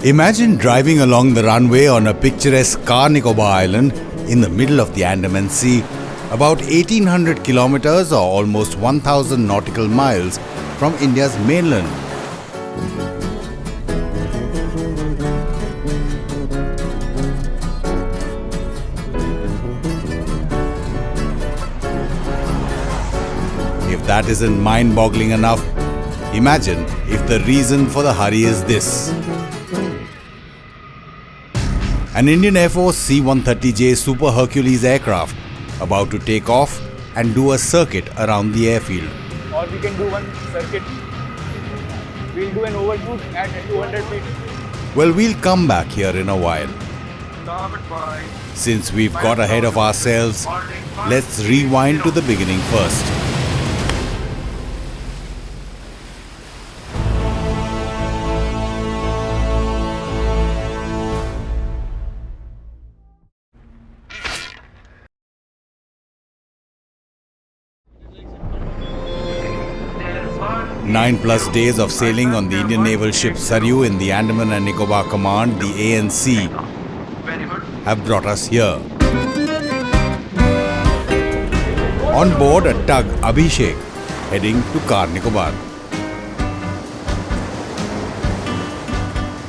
Imagine driving along the runway on a picturesque Car Nicobar island in the middle of the Andaman Sea, about 1800 kilometers or almost 1000 nautical miles from India's mainland. If that isn't mind-boggling enough, imagine if the reason for the hurry is this. An Indian Air Force C-130J Super Hercules aircraft about to take off and do a circuit around the airfield. Or we can do one circuit. We'll do an overshoot at 200 feet. Well, we'll come back here in a while. Since we've got ahead of ourselves, let's rewind to the beginning first. Nine plus days of sailing on the Indian naval ship Saryu in the Andaman and Nicobar Command, the ANC, have brought us here. On board a tug Abhishek, heading to Car Nicobar.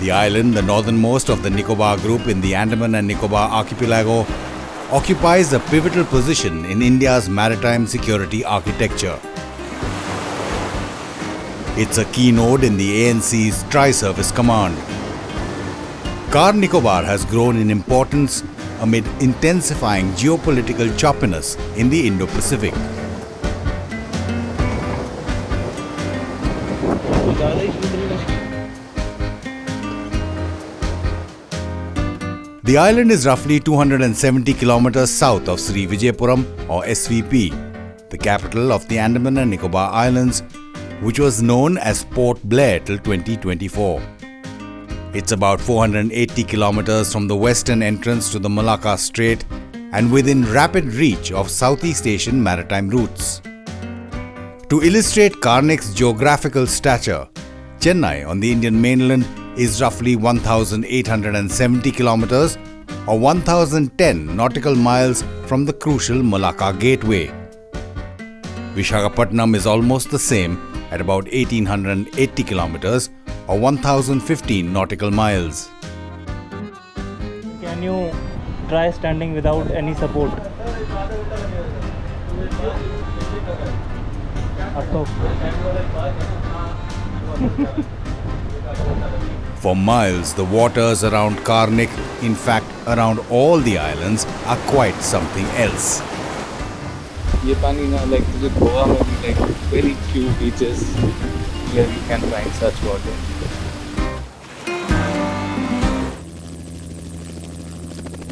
The island, the northernmost of the Nicobar group in the Andaman and Nicobar archipelago, occupies a pivotal position in India's maritime security architecture. It's a key node in the ANC's Tri-Service Command. Car Nicobar has grown in importance amid intensifying geopolitical choppiness in the Indo-Pacific. The island is roughly 270 kilometers south of Sri Vijayapuram or SVP, the capital of the Andaman and Nicobar Islands, which was known as Port Blair till 2024. It's about 480 kilometers from the western entrance to the Malacca Strait and within rapid reach of Southeast Asian maritime routes. To illustrate Carnic's geographical stature, Chennai on the Indian mainland is roughly 1,870 kilometers or 1,010 nautical miles from the crucial Malacca Gateway. Visakhapatnam is almost the same at about 1,880 kilometers or 1,015 nautical miles. Can you try standing without any support? For miles, the waters around Carnic, in fact around all the islands, are quite something else. ये पानी ना like मुझे गोवा में भी like very few beaches where we can find such water.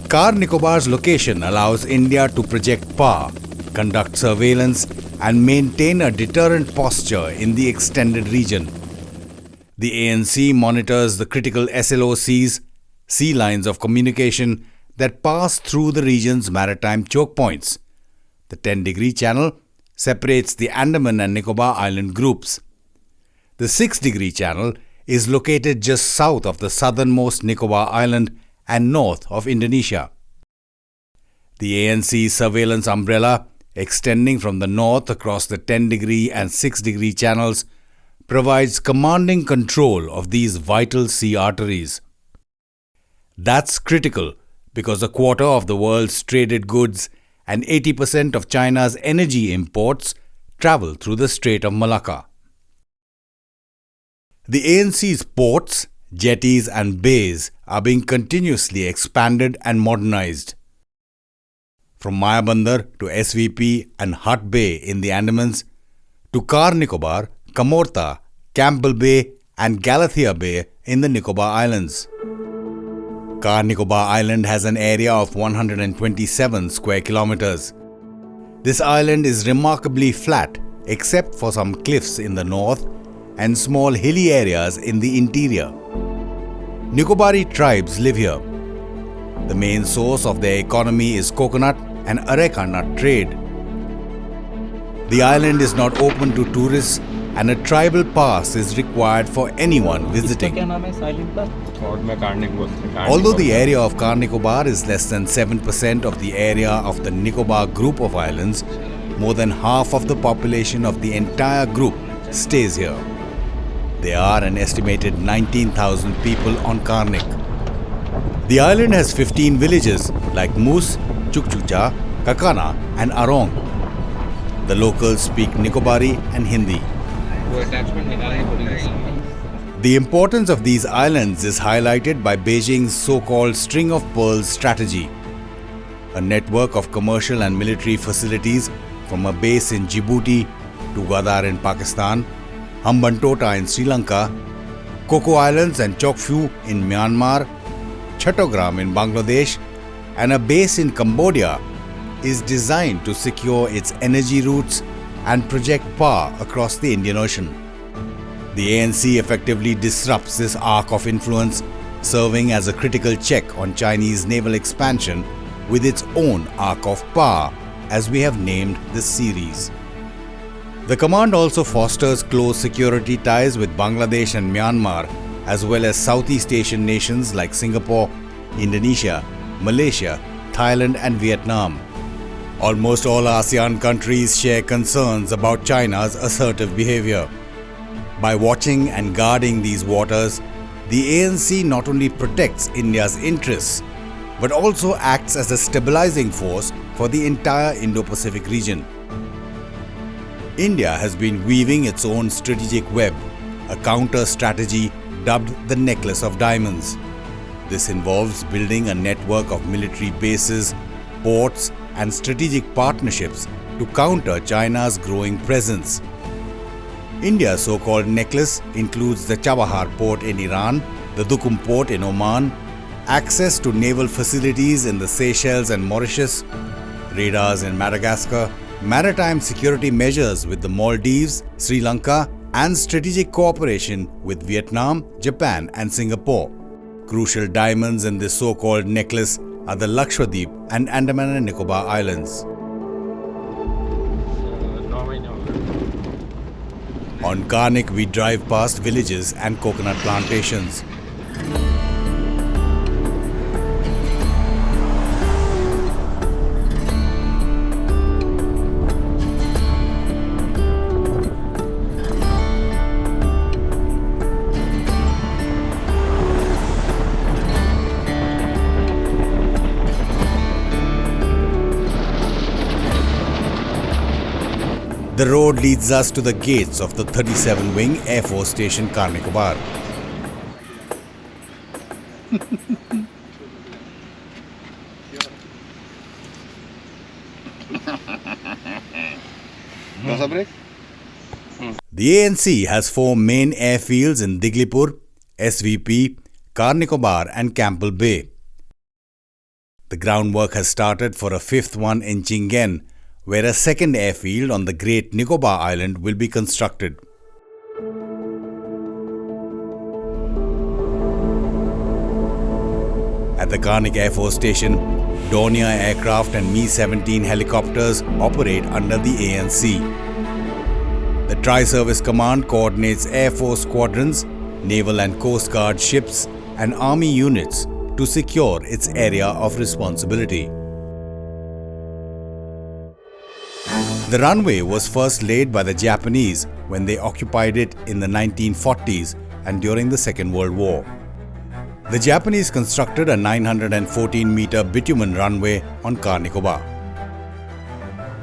Car Nicobar's location allows India to project power, conduct surveillance and maintain a deterrent posture in the extended region. The ANC monitors the critical SLOCs, sea lines of communication that pass through the region's maritime choke points. The 10-degree channel separates the Andaman and Nicobar island groups. The 6-degree channel is located just south of the southernmost Nicobar island and north of Indonesia. The ANC's surveillance umbrella, extending from the north across the 10-degree and 6-degree channels, provides commanding control of these vital sea arteries. That's critical because a quarter of the world's traded goods and 80% of China's energy imports travel through the Strait of Malacca. The ANC's ports, jetties and bays are being continuously expanded and modernized. From Mayabandar to SVP and Hutt Bay in the Andamans, to Car Nicobar, Kamorta, Campbell Bay and Galathea Bay in the Nicobar Islands. Car Nicobar Island has an area of 127 square kilometers. This island is remarkably flat except for some cliffs in the north and small hilly areas in the interior. Nicobari tribes live here. The main source of their economy is coconut and areca nut trade. The island is not open to tourists and a tribal pass is required for anyone visiting. Although the area of Car Nicobar is less than 7% of the area of the Nicobar group of islands, more than half of the population of the entire group stays here. There are an estimated 19,000 people on Carnic. The island has 15 villages like Moose, Chukchucha, Kakana and Arong. The locals speak Nicobari and Hindi. The importance of these islands is highlighted by Beijing's so-called string of pearls strategy, a network of commercial and military facilities from a base in Djibouti to Gwadar in Pakistan, Hambantota in Sri Lanka, Coco Islands and Chokphu in Myanmar, Chattogram in Bangladesh, and a base in Cambodia is designed to secure its energy routes and project power across the Indian Ocean. The ANC effectively disrupts this arc of influence, serving as a critical check on Chinese naval expansion with its own arc of power, as we have named this series. The command also fosters close security ties with Bangladesh and Myanmar, as well as Southeast Asian nations like Singapore, Indonesia, Malaysia, Thailand and Vietnam. Almost all ASEAN countries share concerns about China's assertive behavior. By watching and guarding these waters, the ANC not only protects India's interests, but also acts as a stabilizing force for the entire Indo-Pacific region. India has been weaving its own strategic web, a counter-strategy dubbed the Necklace of Diamonds. This involves building a network of military bases, ports, and strategic partnerships to counter China's growing presence. India's so-called necklace includes the Chabahar port in Iran, the Duqm port in Oman, access to naval facilities in the Seychelles and Mauritius, radars in Madagascar, maritime security measures with the Maldives, Sri Lanka, and strategic cooperation with Vietnam, Japan, and Singapore. Crucial diamonds in this so-called necklace are the Lakshadweep and Andaman and Nicobar Islands. On Carnic, we drive past villages and coconut plantations. The road leads us to the gates of the 37 Wing Air Force Station Carnicobar. The ANC has 4 main airfields in Diglipur, SVP, Car Nicobar and Campbell Bay. The groundwork has started for a 5th one in Chingen, where a second airfield on the Great Nicobar Island will be constructed. At the Carnic Air Force Station, Dornier aircraft and Mi-17 helicopters operate under the ANC. The Tri-Service Command coordinates Air Force squadrons, Naval and Coast Guard ships, and Army units to secure its area of responsibility. The runway was first laid by the Japanese when they occupied it in the 1940s and during the Second World War. The Japanese constructed a 914-meter bitumen runway on Car Nicobar.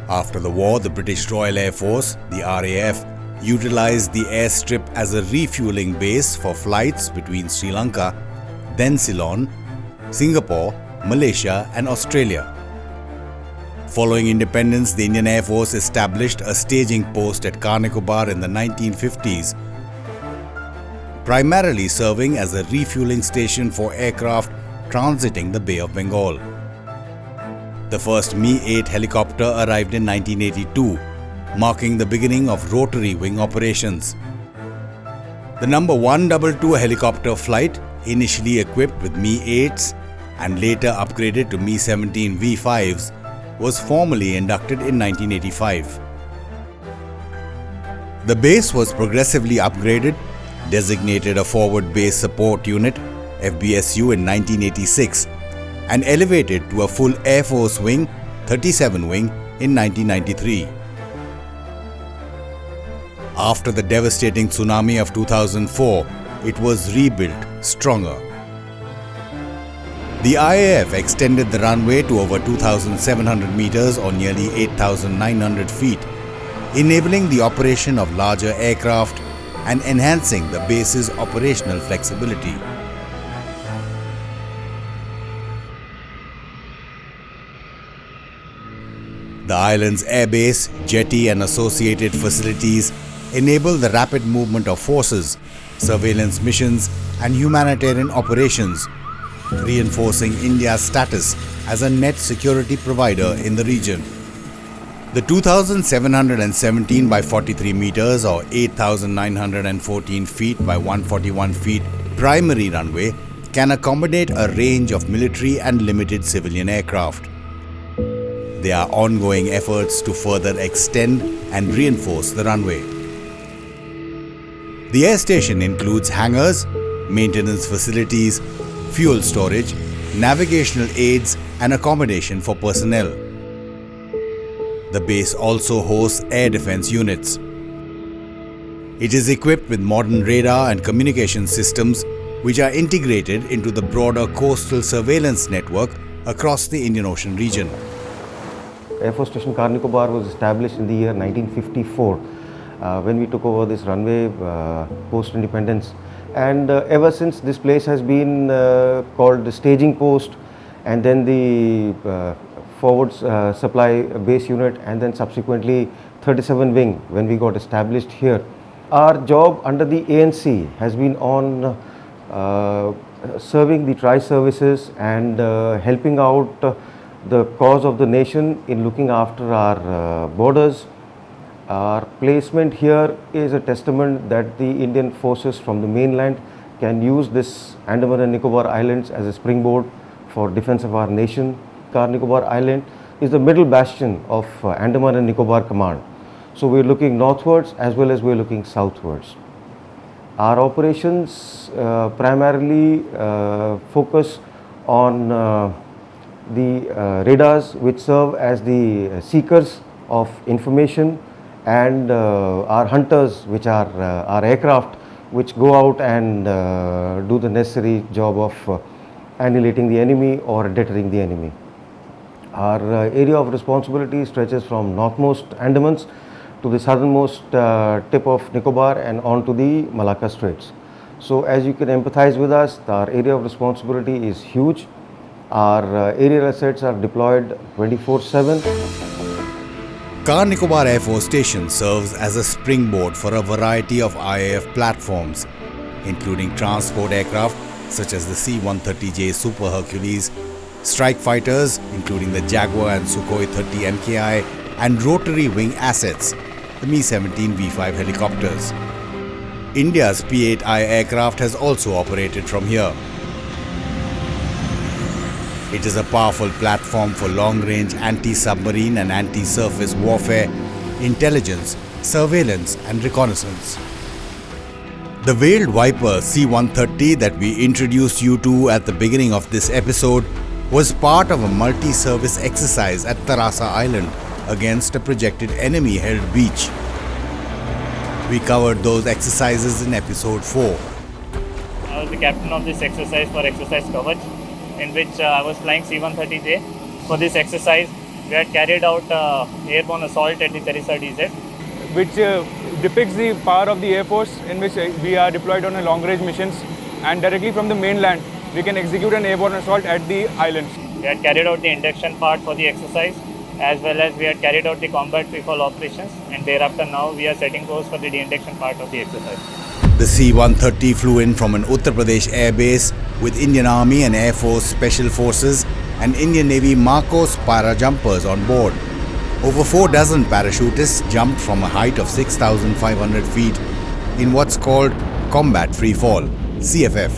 After the war, the British Royal Air Force, the RAF, utilized the airstrip as a refueling base for flights between Sri Lanka, then Ceylon, Singapore, Malaysia and Australia. Following independence, the Indian Air Force established a staging post at Car Nicobar in the 1950s, primarily serving as a refueling station for aircraft transiting the Bay of Bengal. The first Mi-8 helicopter arrived in 1982, marking the beginning of rotary wing operations. The number 122 helicopter flight, initially equipped with Mi-8s and later upgraded to Mi-17 V5s, was formally inducted in 1985. The base was progressively upgraded, designated a Forward Base Support Unit (FBSU) in 1986, and elevated to a full Air Force Wing 37 wing in 1993. After the devastating tsunami of 2004, it was rebuilt stronger. The IAF extended the runway to over 2,700 meters or nearly 8,900 feet, enabling the operation of larger aircraft and enhancing the base's operational flexibility. The island's airbase, jetty and associated facilities enable the rapid movement of forces, surveillance missions and humanitarian operations, reinforcing India's status as a net security provider in the region. The 2,717 by 43 meters or 8,914 feet by 141 feet primary runway can accommodate a range of military and limited civilian aircraft. There are ongoing efforts to further extend and reinforce the runway. The air station includes hangars, maintenance facilities, fuel storage, navigational aids and accommodation for personnel. The base also hosts air defense units. It is equipped with modern radar and communication systems which are integrated into the broader coastal surveillance network across the Indian Ocean region. Air Force Station Car Nicobar was established in the year 1954 when we took over this runway post-independence. And ever since, this place has been called the staging post, and then the forward supply base unit, and then subsequently 37 wing when we got established here. Our job under the ANC has been on serving the tri-services and helping out the cause of the nation in looking after our borders. Our placement here is a testament that the Indian forces from the mainland can use this Andaman and Nicobar Islands as a springboard for defense of our nation. Car Nicobar Island is the middle bastion of Andaman and Nicobar Command. So we are looking northwards as well as we are looking southwards. Our operations primarily focus on the radars which serve as the seekers of information, and our hunters, which are our aircraft, which go out and do the necessary job of annihilating the enemy or deterring the enemy. Our area of responsibility stretches from northmost Andamans to the southernmost tip of Nicobar and on to the Malacca Straits. So as you can empathize with us, our area of responsibility is huge. Our aerial assets are deployed 24/7. Car Nicobar Air Force Station serves as a springboard for a variety of IAF platforms, including transport aircraft such as the C-130J Super Hercules, strike fighters including the Jaguar and Sukhoi 30 MKI, and rotary wing assets, the Mi-17 V5 helicopters. India's P-8I aircraft has also operated from here. It is a powerful platform for long-range anti-submarine and anti-surface warfare, intelligence, surveillance and reconnaissance. The Veiled Viper C-130 that we introduced you to at the beginning of this episode was part of a multi-service exercise at Tarasa Island against a projected enemy-held beach. We covered those exercises in episode 4. I was the captain of this exercise for Exercise Kavach, in which I was flying C-130J. For this exercise, we had carried out airborne assault at the Teresa DZ, which depicts the power of the Air Force, in which we are deployed on a long-range missions, and directly from the mainland we can execute an airborne assault at the islands. We had carried out the induction part for the exercise, as well as we had carried out the combat free-fall operations, and thereafter now we are setting course for the de-induction part of the exercise. The C-130 flew in from an Uttar Pradesh airbase with Indian Army and Air Force Special Forces and Indian Navy Marcos parajumpers on board. Over 4 dozen parachutists jumped from a height of 6,500 feet in what's called Combat Free Fall, CFF.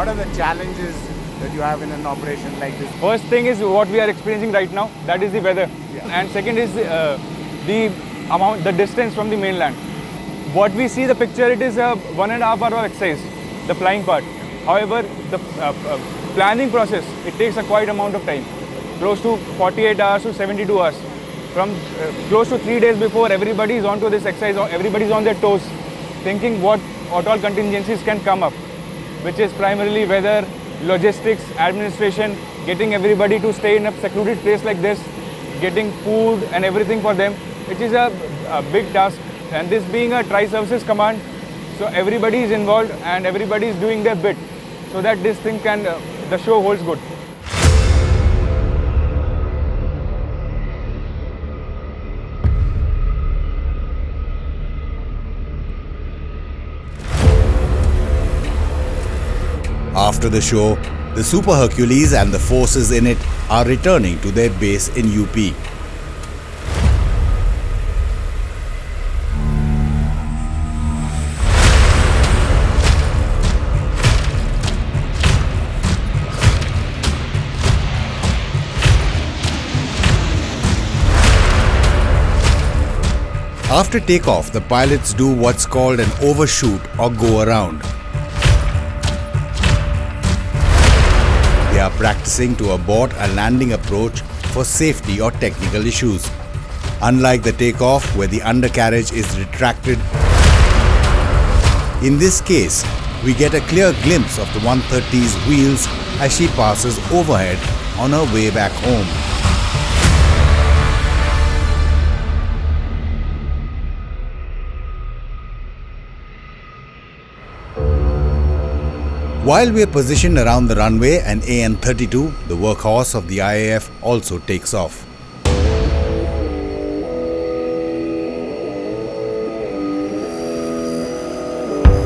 what are the challenges that you have in an operation like this? First thing is what we are experiencing right now, that is the weather. And second is the distance from the mainland. What we see the picture, it is a 1.5 hour exercise, the flying part. However, the planning process, it takes a quite amount of time, close to 48 hours to 72 hours. From close to 3 days before, everybody is onto this exercise, everybody is on their toes, thinking what all contingencies can come up, which is primarily weather, logistics, administration, getting everybody to stay in a secluded place like this, getting food and everything for them, which is a big task. And this being a tri-services command, so everybody is involved and everybody is doing their bit, so that this thing can, the show holds good. After the show, the Super Hercules and the forces in it are returning to their base in UP. After takeoff, the pilots do what's called an overshoot or go around. They are practicing to abort a landing approach for safety or technical issues. Unlike the takeoff where the undercarriage is retracted, in this case, we get a clear glimpse of the 130's wheels as she passes overhead on her way back home. While we are positioned around the runway, an AN-32, the workhorse of the IAF, also takes off.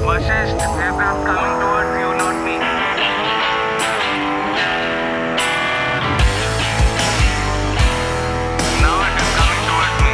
Fascist aircraft coming towards you, not me. Now it is coming towards me.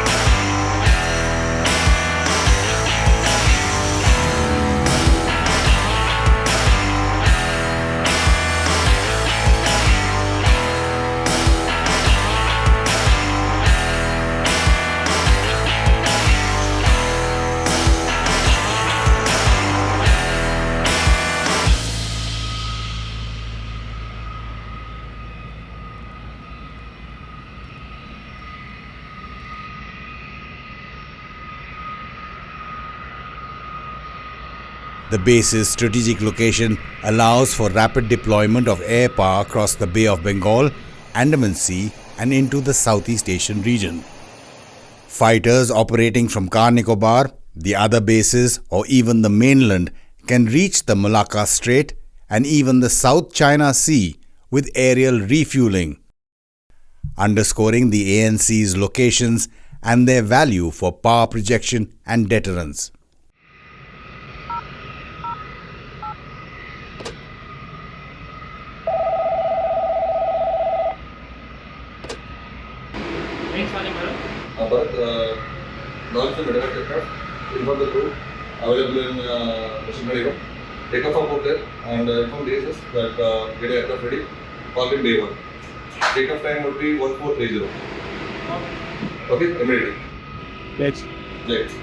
The base's strategic location allows for rapid deployment of air power across the Bay of Bengal, Andaman Sea and into the Southeast Asian region. Fighters operating from Car Nicobar, the other bases or even the mainland can reach the Malacca Strait and even the South China Sea with aerial refueling, underscoring the ANC's locations and their value for power projection and deterrence. Launch the middle aircraft, inform the crew, available in mission ready room. Take off out there and inform DSS that get aircraft ready. Call in day 1. Takeoff time would be 1430. Okay, immediately. Let's. Let's.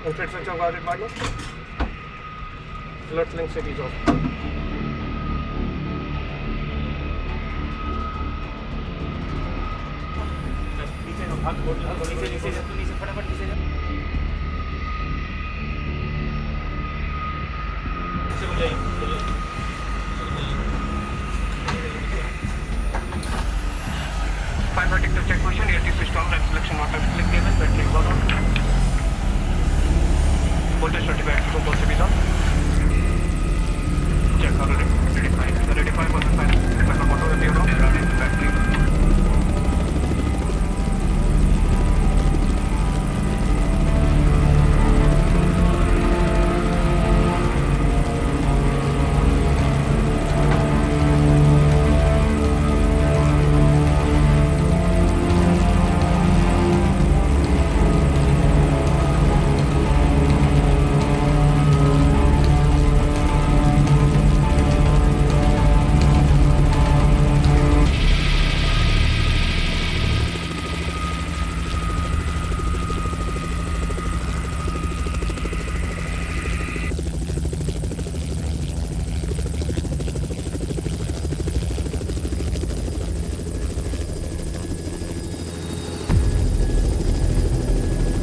Infrared switch off, guarded partner. Alert link cities off. Fire protector check position, ALT switched on, right selection not click cable, battery gone on. Voltage 25 to both cities on. Check already. 35% motor will be on. Battery.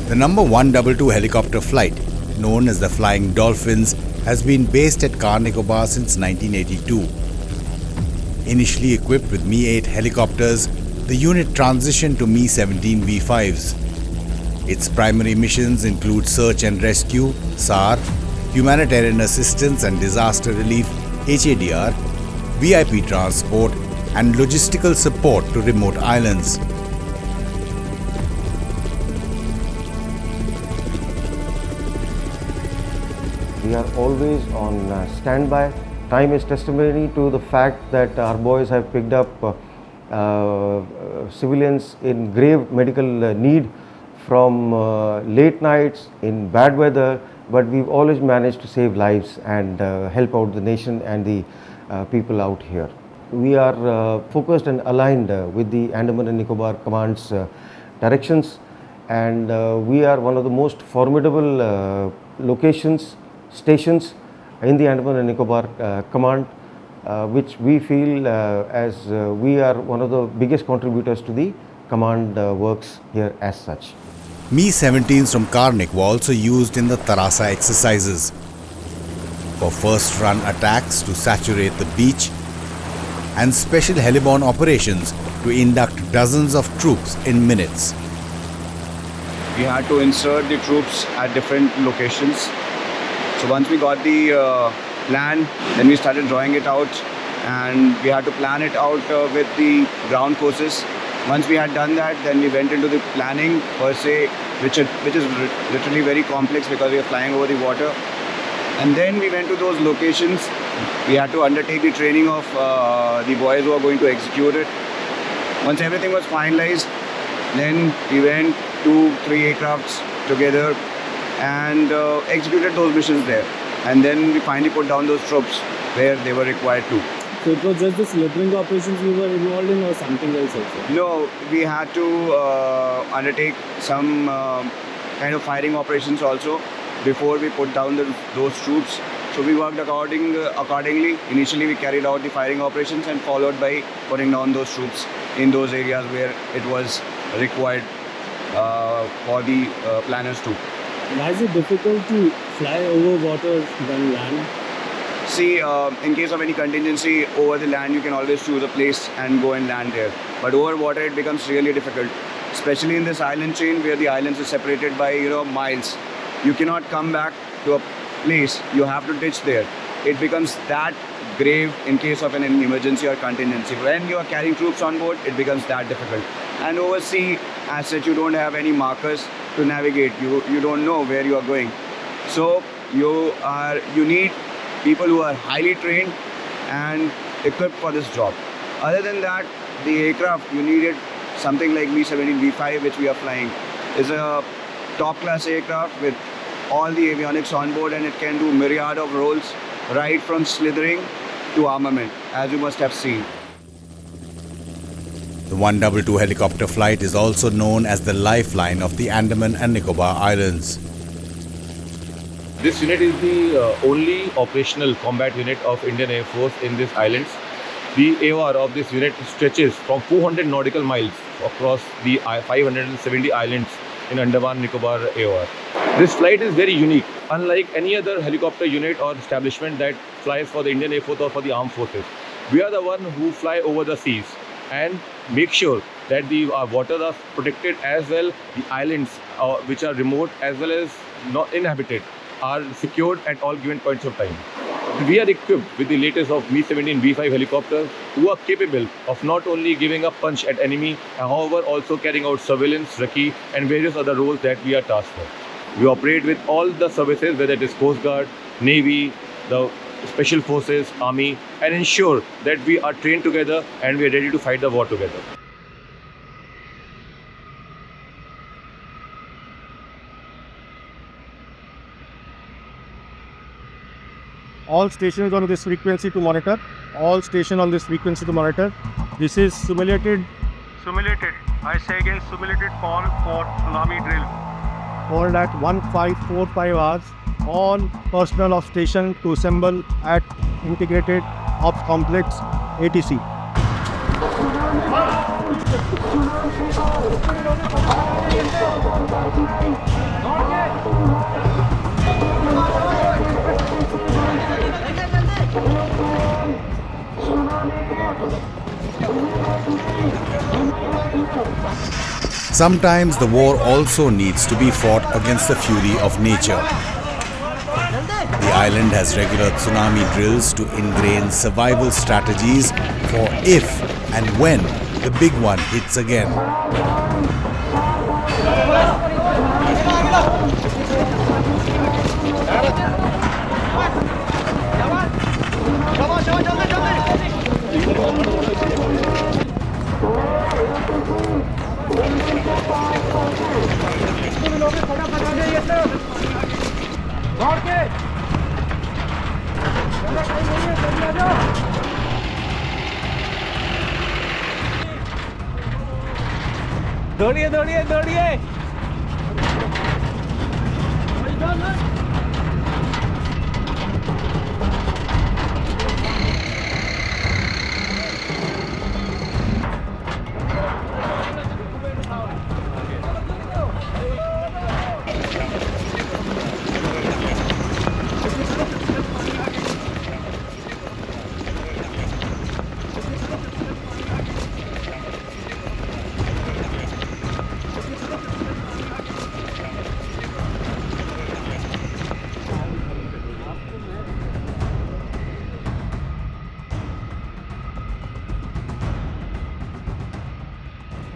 The number 122 helicopter flight, known as the Flying Dolphins, has been based at Car Nicobar since 1982. Initially equipped with Mi-8 helicopters, the unit transitioned to Mi-17 V5s. Its primary missions include search and rescue, SAR, humanitarian assistance and disaster relief, HADR, VIP transport, and logistical support to remote islands. We are always on standby. Time is testimony to the fact that our boys have picked up civilians in grave medical need from late nights in bad weather, but we've always managed to save lives and help out the nation and the people out here. We are focused and aligned with the Andaman and Nicobar Command's directions, and we are one of the most formidable stations in the Andaman and Nicobar Command, which we feel as we are one of the biggest contributors to the command works here as such. Mi-17s from Carnic were also used in the Tarasa exercises for first run attacks to saturate the beach and special heliborne operations to induct dozens of troops in minutes. We had to insert the troops at different locations. So once we got the plan, then we started drawing it out, and we had to plan it out with the ground forces. Once we had done that, then we went into the planning per se, which is literally very complex because we are flying over the water. And then we went to those locations. We had to undertake the training of the boys who are going to execute it. Once everything was finalized, then we went 2-3 aircrafts together and executed those missions there. And then we finally put down those troops where they were required to. So it was just the slithering operations you were involved in or something else also? No, we had to undertake some kind of firing operations also before we put down those troops. So we worked accordingly. Initially we carried out the firing operations and followed by putting down those troops in those areas where it was required for the planners too. Why is it difficult to fly over water than land? See, in case of any contingency over the land, you can always choose a place and go and land there. But over water, it becomes really difficult, especially in this island chain where the islands are separated by miles. You cannot come back to a place. You have to ditch there. It becomes that grave in case of an emergency or contingency. When you are carrying troops on board, it becomes that difficult. And over sea, as such, you don't have any markers to navigate. You don't know where you are going. So you need people who are highly trained and equipped for this job. Other than that, the aircraft, you needed something like Mi-17 V5, which we are flying, is a top class aircraft with all the avionics on board, and it can do myriad of roles, right from slithering to armament, as you must have seen. The 122 helicopter flight is also known as the lifeline of the Andaman and Nicobar Islands. This unit is the only operational combat unit of Indian Air Force in these islands. The AOR of this unit stretches from 400 nautical miles across the 570 islands in Andaman Nicobar AOR. This flight is very unique, unlike any other helicopter unit or establishment that flies for the Indian Air Force or for the armed forces. We are the one who fly over the seas and make sure that the waters are protected, as well the islands which are remote as well as not inhabited are secured at all given points of time. We are equipped with the latest of Mi-17 V5 helicopters who are capable of not only giving a punch at enemy, however also carrying out surveillance, recce and various other roles that we are tasked for. We operate with all the services, whether it is Coast Guard, Navy, the Special Forces, Army, and ensure that we are trained together and we are ready to fight the war together. All stations on this frequency to monitor. All station on this frequency to monitor. This is simulated. I say again, simulated call for tsunami drill. Called at 1545 hours. All personnel of station to assemble at Integrated Ops Complex ATC. Sometimes the war also needs to be fought against the fury of nature. The island has regular tsunami drills to ingrain survival strategies for if and when the big one hits again. दौड़िए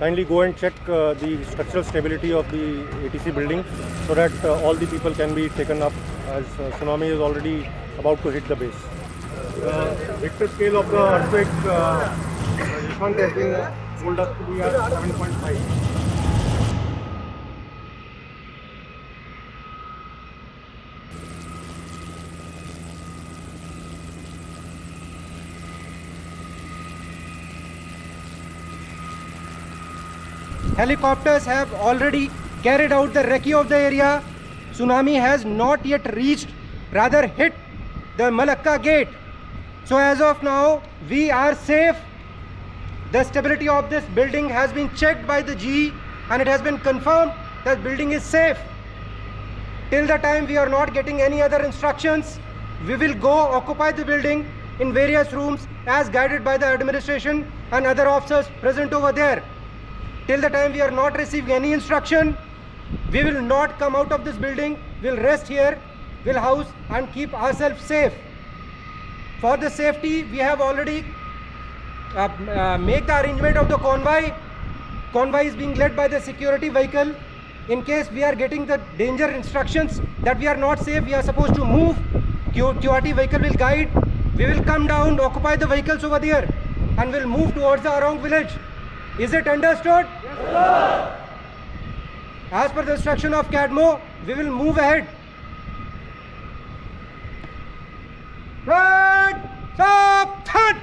Kindly go and check the structural stability of the ATC building so that all the people can be taken up, as tsunami is already about to hit the base. The Richter scale of the earthquake response has been told us to be at 7.5. Helicopters have already carried out the recce of the area. Tsunami has not yet reached, rather hit the Malacca gate. So as of now, we are safe. The stability of this building has been checked by the GE and it has been confirmed that building is safe. Till the time we are not getting any other instructions, we will go occupy the building in various rooms as guided by the administration and other officers present over there. Till the time we are not receiving any instruction, we will not come out of this building. We'll rest here, we'll house and keep ourselves safe. For the safety, we have already made the arrangement of the convoy. Convoy is being led by the security vehicle. In case we are getting the danger instructions that we are not safe, we are supposed to move. QRT vehicle will guide. We will come down, occupy the vehicles over there and we'll move towards the Arong village. Is it understood? Yes, sir. As per the instruction of CADMO, we will move ahead. Right, stop, third.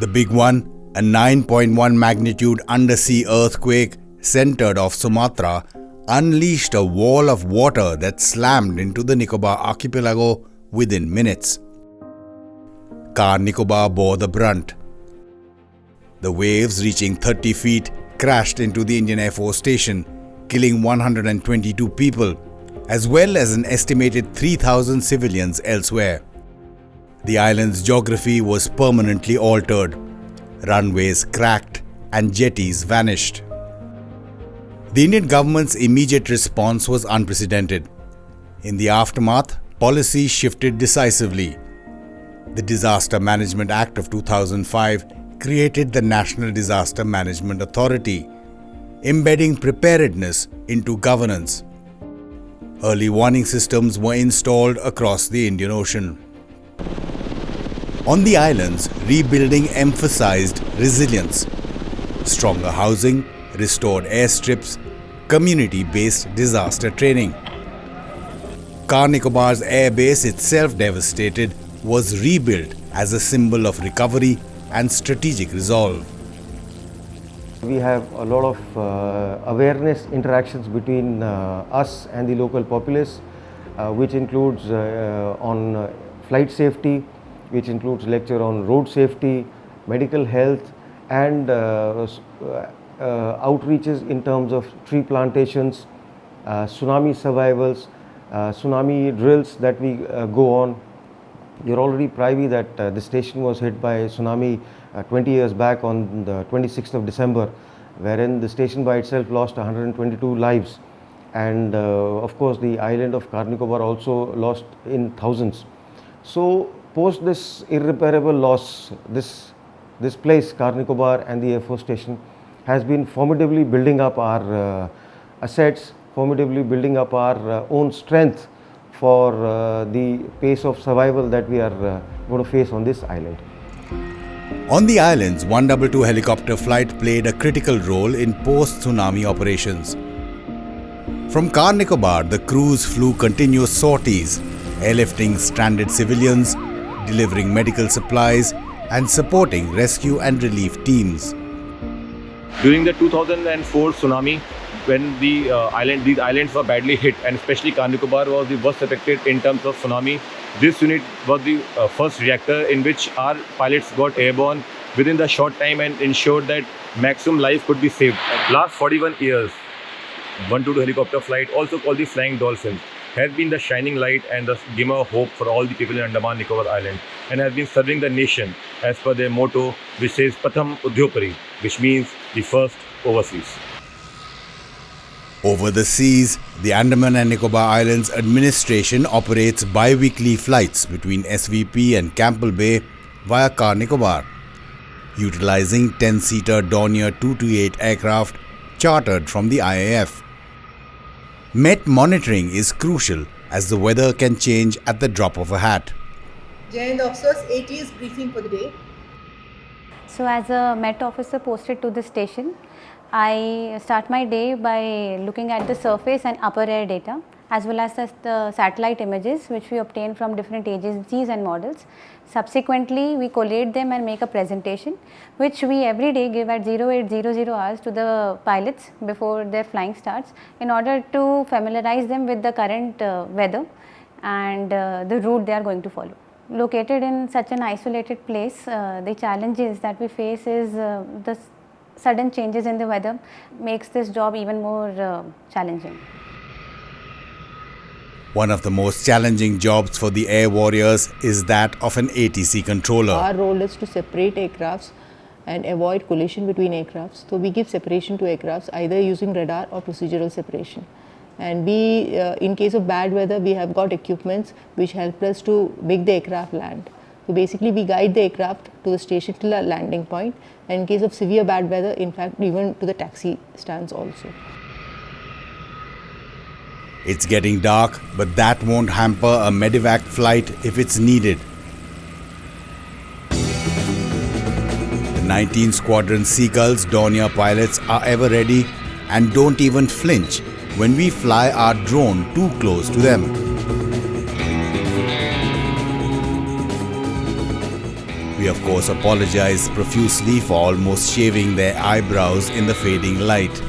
The big one, a 9.1 magnitude undersea earthquake centered off Sumatra, unleashed a wall of water that slammed into the Nicobar archipelago within minutes. Car Nicobar bore the brunt. The waves, reaching 30 feet, crashed into the Indian Air Force station, killing 122 people, as well as an estimated 3,000 civilians elsewhere. The island's geography was permanently altered. Runways cracked and jetties vanished. The Indian government's immediate response was unprecedented. In the aftermath, policy shifted decisively. The Disaster Management Act of 2005 created the National Disaster Management Authority, embedding preparedness into governance. Early warning systems were installed across the Indian Ocean. On the islands, rebuilding emphasized resilience. Stronger housing, restored airstrips, community-based disaster training. Car Nicobar's air base, itself devastated, was rebuilt as a symbol of recovery and strategic resolve. We have a lot of awareness interactions between us and the local populace, which includes on flight safety, which includes lecture on road safety, medical health, and outreaches in terms of tree plantations, tsunami survivals, tsunami drills that we go on. You're already privy that the station was hit by a tsunami 20 years back on the 26th of December, wherein the station by itself lost 122 lives. And of course the island of Car Nicobar also lost in thousands. So post this irreparable loss, this place, Car Nicobar and the Air Force Station, has been formidably building up our assets, formidably building up our own strength for the pace of survival that we are going to face on this island. On the islands, 122 helicopter flight played a critical role in post-tsunami operations. From Car Nicobar, the crews flew continuous sorties, airlifting stranded civilians, delivering medical supplies, and supporting rescue and relief teams. During the 2004 tsunami, when these islands were badly hit, and especially Car Nicobar was the worst affected in terms of tsunami, this unit was the first reactor in which our pilots got airborne within the short time and ensured that maximum life could be saved. Last 41 years, 122 helicopter flight, also called the Flying Dolphin, has been the shining light and the glimmer of hope for all the people in Andaman Nicobar Island, and has been serving the nation as per their motto, which says Pratham Udyogpari, which means the first overseas. Over the seas, the Andaman and Nicobar Islands administration operates bi-weekly flights between SVP and Campbell Bay via Car Nicobar, utilizing 10-seater Dornier 228 aircraft chartered from the IAF. Met monitoring is crucial as the weather can change at the drop of a hat. Jai Hind officers, ATS briefing for the day. So as a Met officer posted to the station, I start my day by looking at the surface and upper air data, as well as the satellite images which we obtain from different agencies and models. Subsequently, we collate them and make a presentation, which we every day give at 0800 hours to the pilots before their flying starts, in order to familiarize them with the current weather and the route they are going to follow. Located in such an isolated place, the challenges that we face is the sudden changes in the weather makes this job even more challenging. One of the most challenging jobs for the air warriors is that of an ATC controller. Our role is to separate aircrafts and avoid collision between aircrafts. So we give separation to aircrafts either using radar or procedural separation. And we, in case of bad weather, we have got equipments which help us to make the aircraft land. So basically we guide the aircraft to the station till a landing point, and in case of severe bad weather, in fact even to the taxi stands also. It's getting dark, but that won't hamper a medevac flight if it's needed. The 19 Squadron Seagulls Dornier pilots are ever ready and don't even flinch when we fly our drone too close to We We of course apologize profusely for almost shaving their eyebrows in the fading light.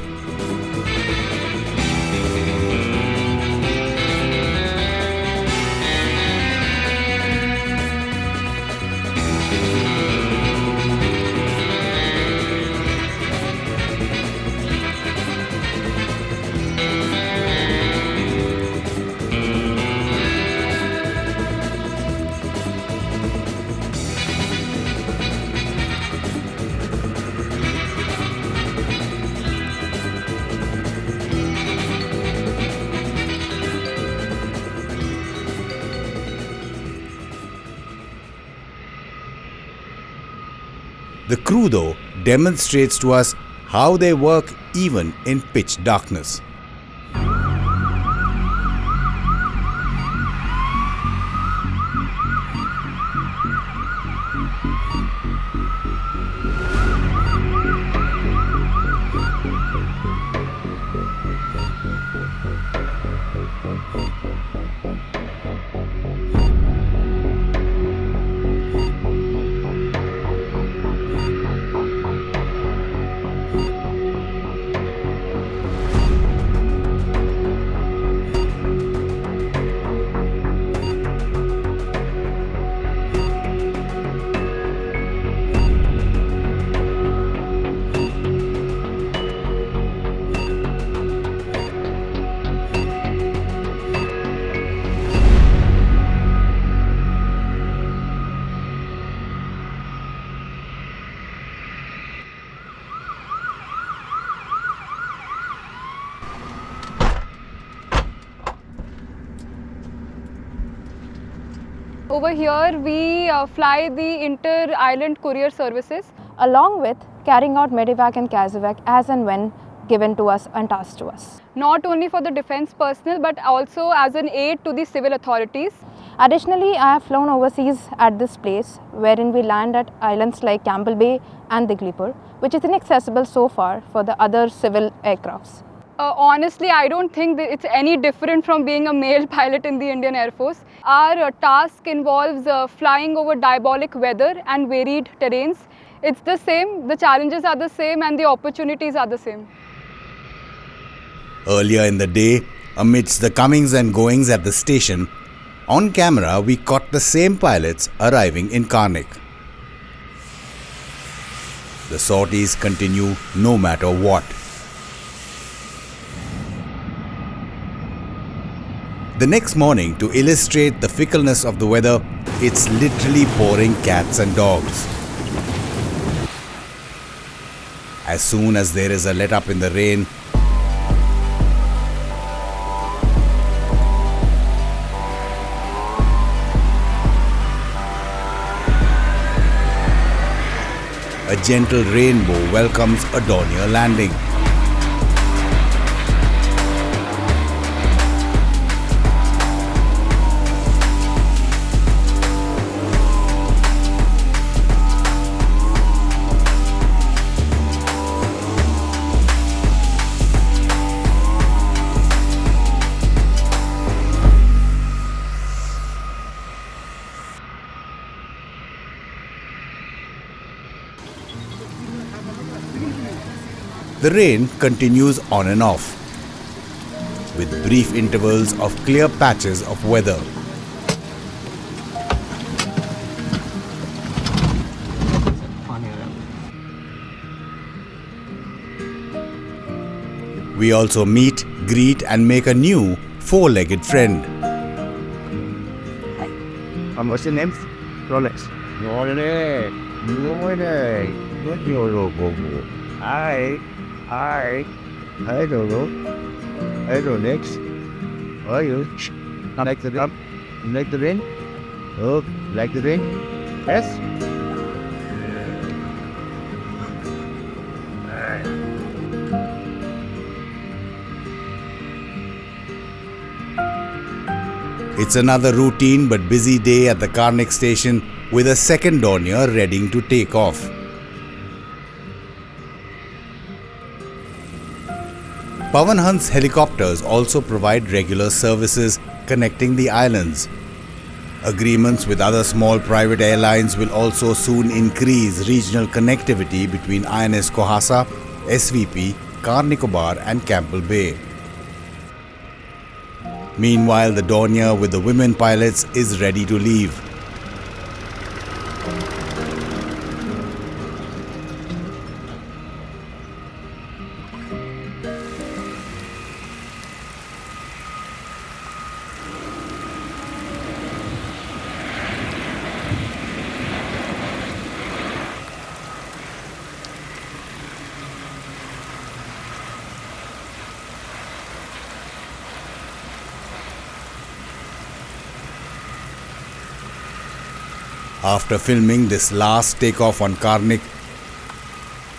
The crew, though, demonstrates to us how they work even in pitch darkness. Over here we fly the inter-island courier services, along with carrying out medevac and casevac as and when given to us and tasked to us. Not only for the defence personnel but also as an aid to the civil authorities. Additionally, I have flown overseas at this place wherein we land at islands like Campbell Bay and the Glipper, which is inaccessible so far for the other civil aircrafts. Honestly, I don't think that it's any different from being a male pilot in the Indian Air Force. Our task involves flying over diabolic weather and varied terrains. It's the same, the challenges are the same and the opportunities are the same. Earlier in the day, amidst the comings and goings at the station, on camera we caught the same pilots arriving in Carnic. The sorties continue no matter what. The next morning, to illustrate the fickleness of the weather, it's literally pouring cats and dogs. As soon as there is a let-up in the rain, a gentle rainbow welcomes a Dornier landing. The rain continues on and off, with brief intervals of clear patches of weather. We also meet, greet and make a new four-legged friend. What's your name? Rolex. Rolex. What's your logo? Hi. Hi. Hi, Dodo. Hi, Rolex. How are you? Like the rain? Like the rain? Oh, like the rain? Yes? It's another routine but busy day at the Carnic station with a second Dornier ready to take off. Pawan Hans helicopters also provide regular services connecting the islands. Agreements with other small private airlines will also soon increase regional connectivity between INS Kohasa, SVP, Car Nicobar and Campbell Bay. Meanwhile, the Dornier with the women pilots is ready to leave. After filming this last takeoff on Carnic,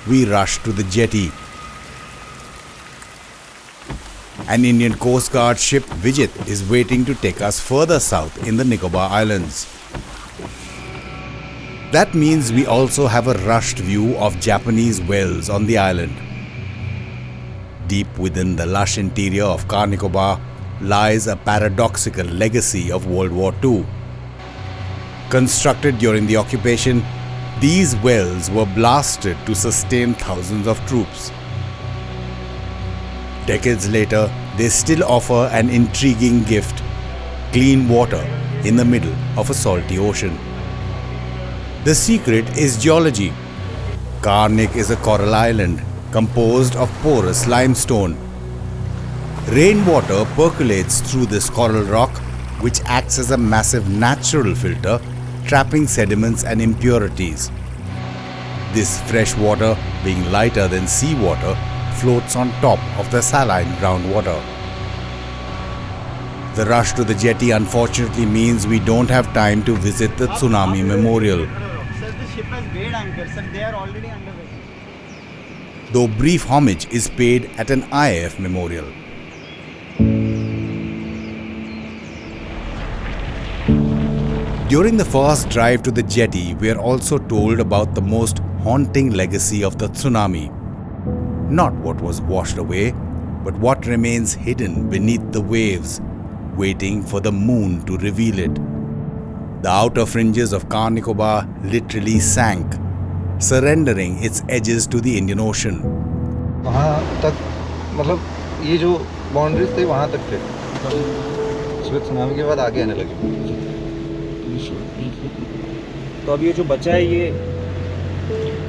we rush to the jetty. An Indian Coast Guard ship, Vijit, is waiting to take us further south in the Nicobar Islands. That means we also have a rushed view of Japanese wells on the island. Deep within the lush interior of Car Nicobar lies a paradoxical legacy of World War II. Constructed during the occupation, these wells were blasted to sustain thousands of troops. Decades later, they still offer an intriguing gift: clean water in the middle of a salty ocean. The secret is geology. Carnic is a coral island composed of porous limestone. Rainwater percolates through this coral rock, which acts as a massive natural filter, trapping sediments and impurities. This fresh water, being lighter than seawater, floats on top of the saline groundwater. The rush to the jetty unfortunately means we don't have time to visit the Tsunami Memorial. Sir, the ship has weighed anchor, sir. They are already underway. Though brief homage is paid at an IAF memorial. During the first drive to the jetty, we are also told about the most haunting legacy of the tsunami. Not what was washed away, but what remains hidden beneath the waves, waiting for the moon to reveal it. The outer fringes of Car Nicobar literally sank, surrendering its edges to the Indian Ocean. वहाँ तक मतलब ये जो boundaries थे वहाँ तक थे, उसमें सुनामी के बाद आगे आने लगे. तो अब ये जो बचा है ये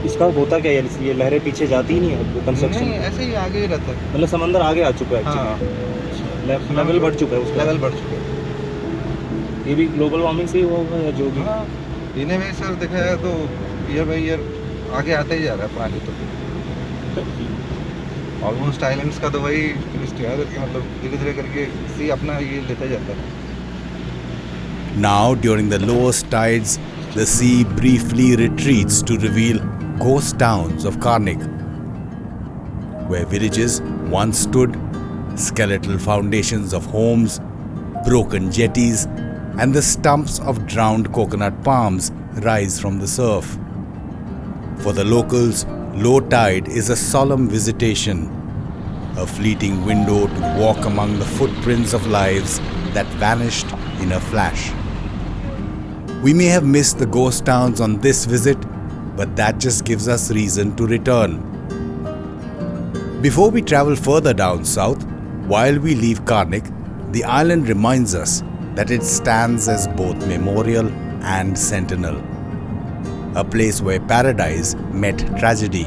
इसका होता क्या है? ये लहरें पीछे जाती ही नहीं है वो कंस्ट्रक्शन? नहीं, ऐसे ही आगे ही रहता है. मतलब समंदर आगे आ चुका है एक्चुअली. लेवल बढ़ चुका है उसका. लेवल बढ़ चुका है. ये भी ग्लोबल वार्मिंग से ही होगा या जो भी? इन्हें भी सर देखा है तो ईयर बाई ईयर आगे आता ही जा रहा है पानी. तो ऑलमोस्ट आइलैंड्स का तो वही ट्विस्ट है कि मतलब धीरे धीरे करके सी अपना ये लेता जाता है. Now, during the lowest tides, the sea briefly retreats to reveal ghost towns of Carnic, where villages once stood, skeletal foundations of homes, broken jetties, and the stumps of drowned coconut palms rise from the surf. For the locals, low tide is a solemn visitation, a fleeting window to walk among the footprints of lives that vanished in a flash. We may have missed the ghost towns on this visit, but that just gives us reason to return. Before we travel further down south, while we leave Carnic, the island reminds us that it stands as both memorial and sentinel. A place where paradise met tragedy,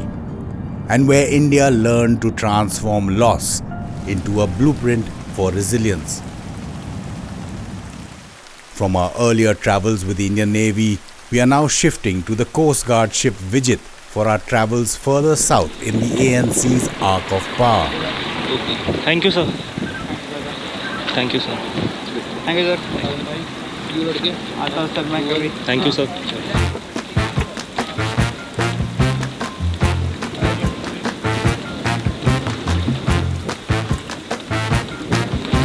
and where India learned to transform loss into a blueprint for resilience. From our earlier travels with the Indian Navy, we are now shifting to the Coast Guard ship Vijit for our travels further south in the ANC's Arc of Power. Thank you, sir. Thank you, sir. Thank you, sir. Thank you, sir.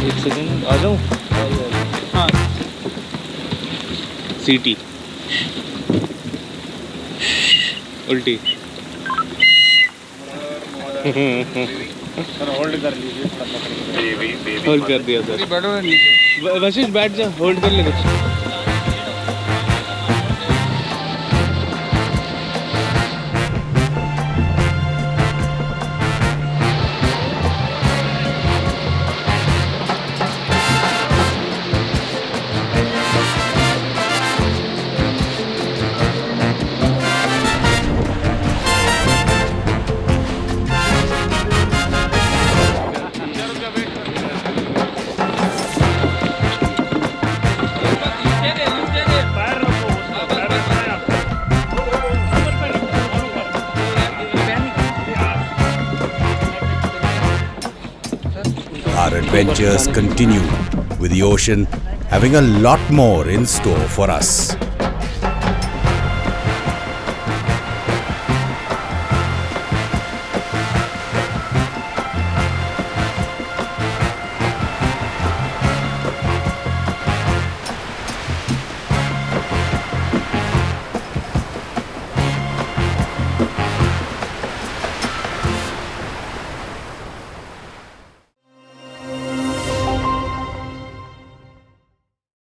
एक second आ जाऊँ. हाँ. सीटी उल्टी. Hold कर लीजिए. Hold कर दिया sir. Vashishtha बैठ जा. होल्ड कर ले कुछ. adventures continue, with the ocean having a lot more in store for us.